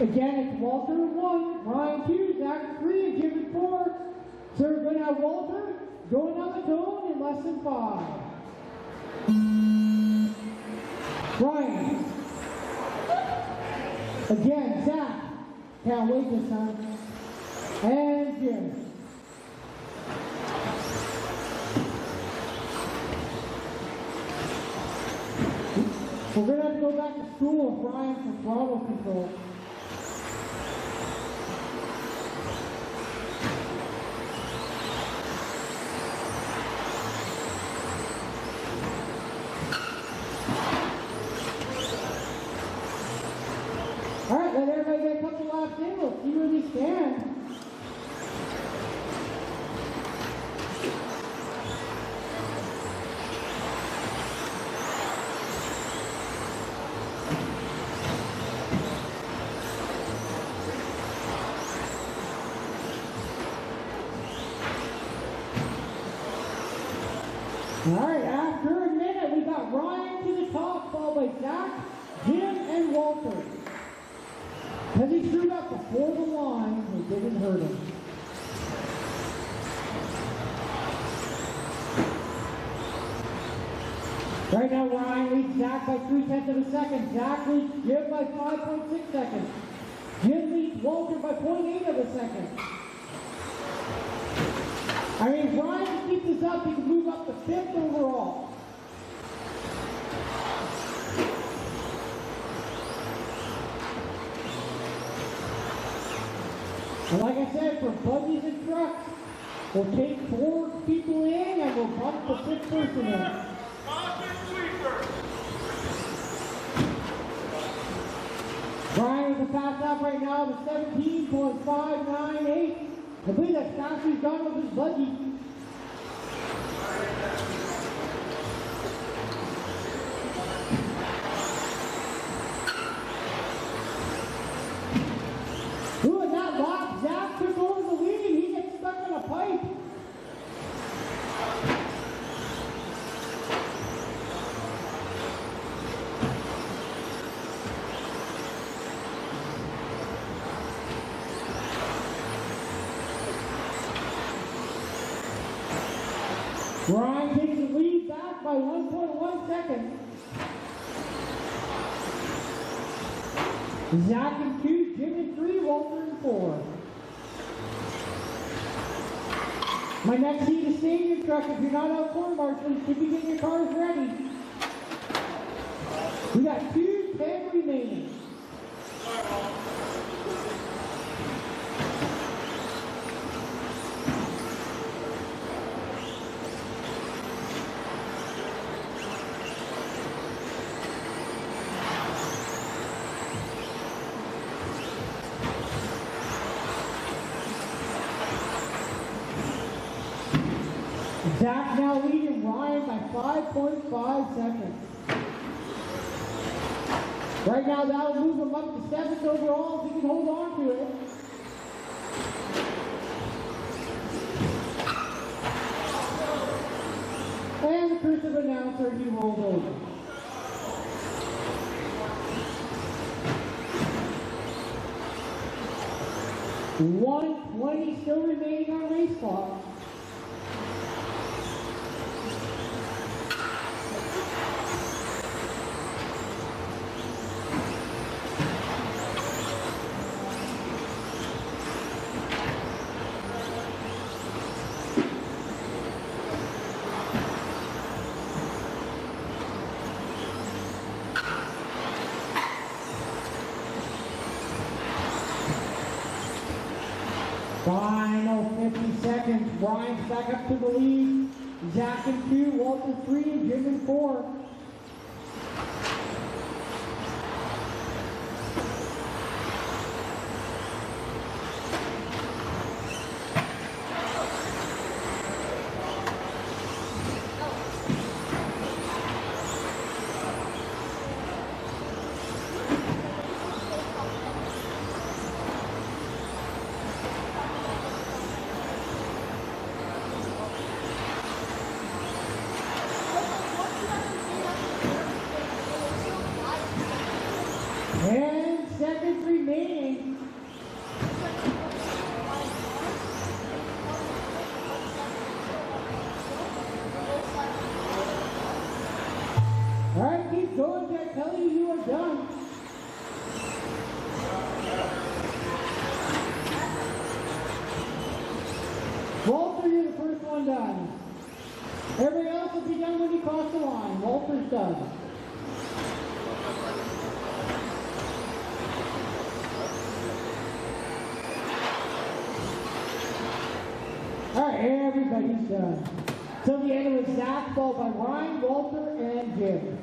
Again, it's Walter 1, Ryan 2, Zach 3, and Jim at 4. So we're going to have Walter going on the cone in less than 5. Ryan. Again, Zach. Can't wait this time. And Jim. We're going to have to go back to school with Ryan for throttle control. Alright, let everybody get a couple laps in. We'll see where we stand. Alright, after a minute, we got Ryan to the top, followed by Zach, Jim, and Walter. Because he screwed up before the line, it didn't hurt him. Right now, Ryan leads Zach by 0.3 of a second. Zach leads Jim by 5.6 seconds. Jim leads Walter by 0.8 of a second. I mean, if Ryan can keep this up, he can move up to 5th overall. And like I said, for buggies and trucks, we'll take 4 people in and we'll bump the 5th person in. Brian with a fast lap right now to 17.598. I believe that's fast he's gone with his buggy. Ooh, and that lap, Zach took over the lead. He gets stuck in a pipe. Ryan takes the lead back by 1.1 seconds. Zach in 2, Jim in 3, Walter in 4. My next heat is stadium truck. If you're not out court marshal, you should be getting your cars ready. We got 2:10 remaining. Zach now leading Ryan by 5.5 seconds. Right now that'll move him up to 7th overall if he can hold on to it. And the cursive announcer, he rolled over. $120 still remaining on race clock. Final 50 seconds. Brian's back up to the lead. Zach in 2, Walter 3, and Jim in 4. And seconds remaining. Everybody else will be done when you cross the line. Walter's done. All right, everybody's done. So the end was Zach, followed by Ryan, Walter, and Jim.